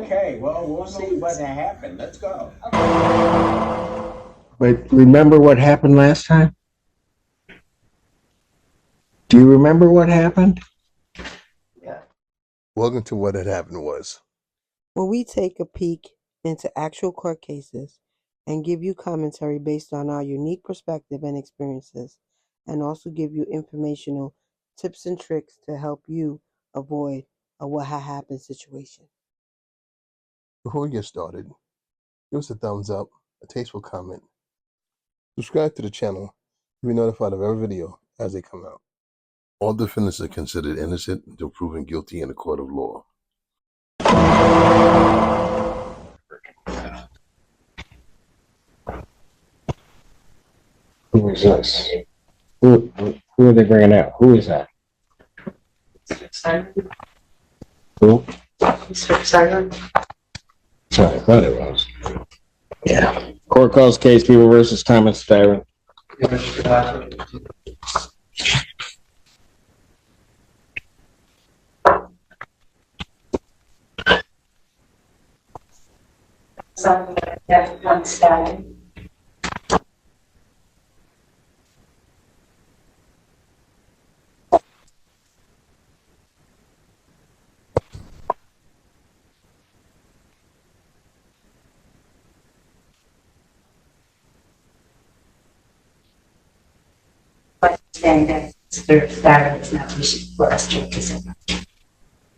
Okay, well, we'll see what happened. Let's go. But remember what happened last time? Do you remember what happened? Yeah. Welcome to What Had Happened Was. When we take a peek into actual court cases and give you commentary based on our unique perspective and experiences, and also give you informational tips and tricks to help you avoid a what had happened situation. Before we get started, give us a thumbs up, a tasteful comment. Subscribe to the channel to be notified of every video as they come out. All defendants are considered innocent until proven guilty in a court of law. Who is this? Who are they bringing out? Who is that? Who? Sorry, I thought it was. Yeah. Court calls case People versus Thomas Styron.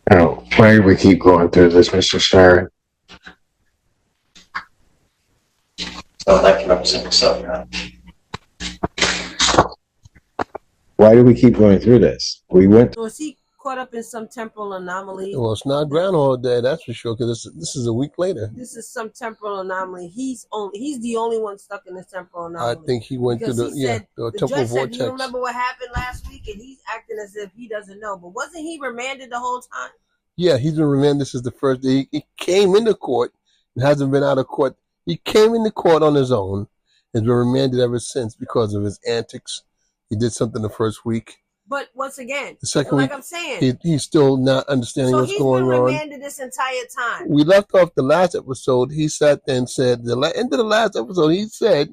Oh, why do we keep going through this, Mr. Styron? So I'd like to represent myself, Your Honor. Why do we keep going through this? We went. So is he caught up in some temporal anomaly? Well, it's not Groundhog Day, that's for sure, because this is a week later. This is some temporal anomaly. He's the only one stuck in this temporal anomaly. I think he went because through the the temporal judge said, vortex. "Do you remember what happened last week?" And he's acting as if he doesn't know. But wasn't he remanded the whole time? Yeah, he's been remanded. This is the first day. He came into court and hasn't been out of court. He came into court on his own. Has been remanded ever since because of his antics. He did something the first week. But once again, The second like week, I'm saying, he's still not understanding so what's he's going been on. remanded this entire time. We left off the last episode. He sat there and said, end of the last episode, he said,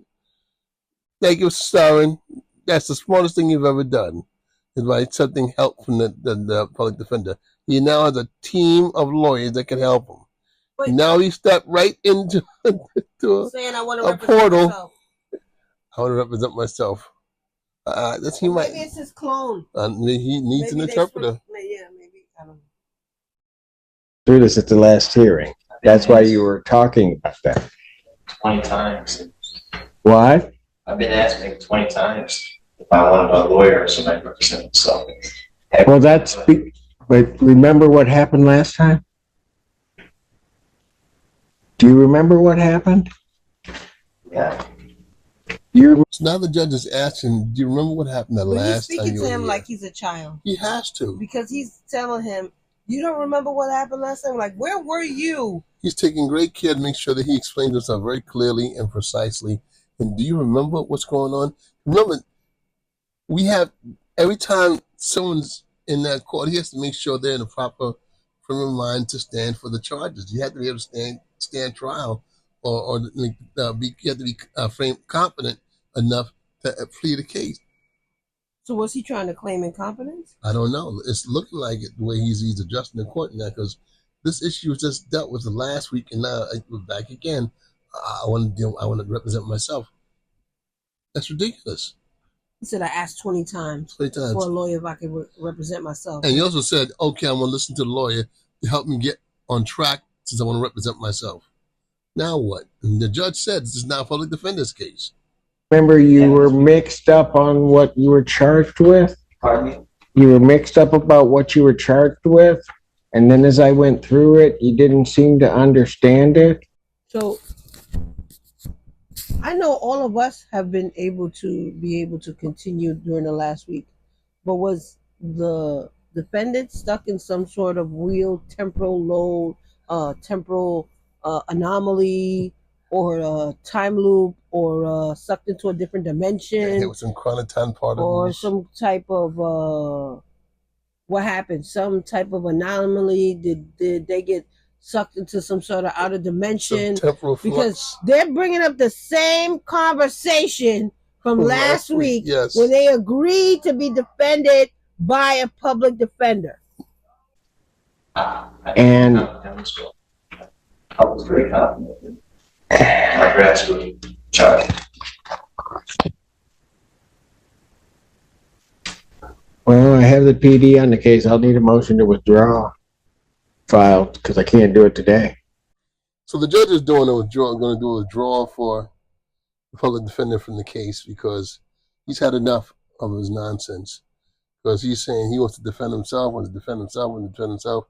"Thank you, Styron. That's the smartest thing you've ever done, is by accepting help from the public defender. He now has a team of lawyers that can help him." But now he stepped right into saying, "I want to a represent portal. myself." I want to represent myself. He Well, might. maybe it's his clone. He needs an interpreter. Yeah, maybe. I don't know. Through this at the last hearing. That's why you were talking about that. 20 times. What? I've been asked maybe 20 times if I wanted a lawyer so I could represent myself. Well, but remember what happened last time? Do you remember what happened? Yeah. So now the judge is asking, do you remember what happened the last time you were here? He's speaking to him like he's a child. He has to. Because he's telling him, "You don't remember what happened last time?" Like, where were you? He's taking great care to make sure that he explains himself very clearly and precisely. And do you remember what's going on? Remember, we have, every time someone's in that court, he has to make sure they're in the proper frame of mind to stand for the charges. You have to be able to stand trial, or you have to be framed competent enough to plead a case. So was he trying to claim incompetence? I don't know. It's looking like it the way he's adjusting the court now, because this issue was just dealt with the last week, and now we're back again. I want to represent myself. That's ridiculous. He said, "I asked 20 times, 20 times. for a lawyer if I could represent myself." And he also said, "Okay, I'm going to listen to the lawyer to help me get on track since I want to represent myself." Now what? And the judge said this is now a public defender's case. Remember, you were mixed up on what you were charged with? Pardon me? You were mixed up about what you were charged with? And then as I went through it, you didn't seem to understand it? So I know all of us have been able to continue during the last week, but was the defendant stuck in some sort of real temporal load, temporal anomaly, or a time loop, or sucked into a different dimension? There was some chronoton particles. Or some type of what happened? Some type of anomaly? Did they get sucked into some sort of outer dimension. Some temporal Because flux. they're bringing up the same conversation from last week yes. when they agreed to be defended by a public defender. And I was very confident in my grasp of charge. well, I have the PD on the case. I'll need a motion to withdraw filed because I can't do it today. So the judge is doing a withdrawal, going to do a withdrawal for the public defender from the case because he's had enough of his nonsense. Because he's saying he wants to defend himself, wants to defend himself, wants to defend himself.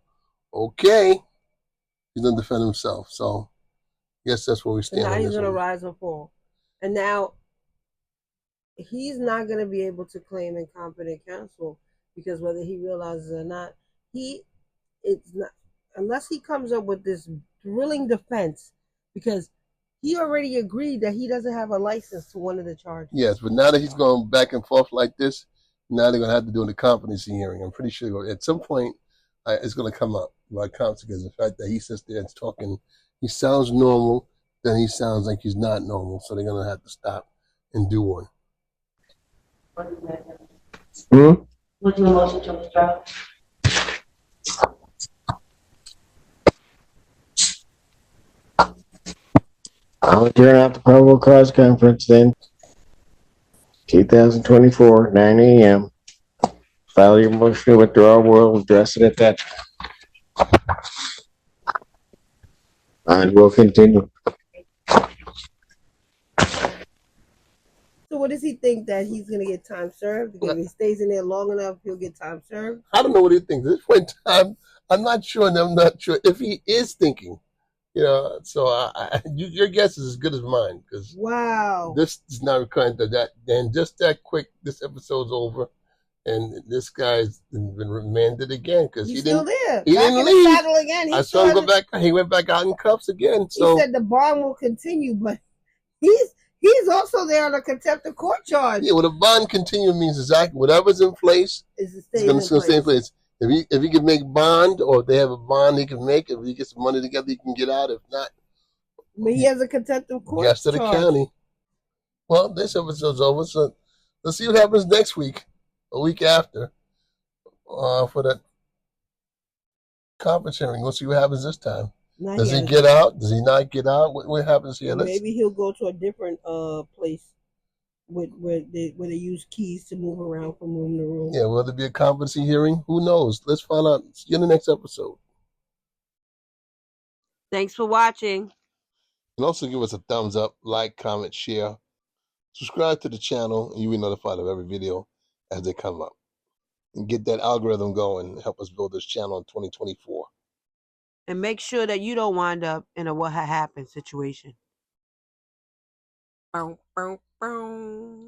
Okay, he's going to defend himself. So I guess that's where we So stand. now on he's this going to one. rise and fall. And now he's not going to be able to claim incompetent counsel because whether he realizes it or not, it's not, unless he comes up with this thrilling defense, because he already agreed that he doesn't have a license to one of the charges. Yes, but now that he's going back and forth like this, now they're going to have to do the competency hearing. I'm pretty sure at some point it's going to come up by counsel because the fact that he sits there and talking, he sounds normal, then he sounds like he's not normal. So they're going to have to stop and do one. Would you motion to withdraw? I'll adjourn out the probable cause conference then. 2024, 9 a.m. File your motion to withdraw. We'll address it at that time. And we'll continue. So what does he think, that he's going to get time served? Because if he stays in there long enough, he'll get time served? I don't know what he thinks. At this point in time, I'm not sure, and I'm not sure if he is thinking. You know, so your guess is as good as mine because Wow. this is not recurring to that. And just that quick, this episode's over, and this guy's been remanded again because He's he still didn't. there. He back didn't in leave. the saddle again. He I saw him still go back. He went back out in cuffs again. So he said the bond will continue, but he's also there on a contempt of court charge. yeah, well, the bond continue means exactly whatever's in place Is is going to stay in place. If he can make bond, or if they have a bond he can make, if he gets some money together, he can get out. If not, But he has a contempt of court gas to the charge. county. Well, this episode's over, so let's see what happens next week, a week after, for that conference hearing. We'll see what happens this time. Not Does he yet. get out? Does he not get out? What happens here? Maybe he'll go to a different place where they use keys to move around from room to room. Yeah, will there be a competency hearing? Who knows? Let's find out. See you in the next episode. Thanks for watching. And also give us a thumbs up, like, comment, share. Subscribe to the channel, and you'll be notified of every video as they come up. And get that algorithm going and help us build this channel in 2024. And make sure that you don't wind up in a what had happened situation. Bow, bow, bow.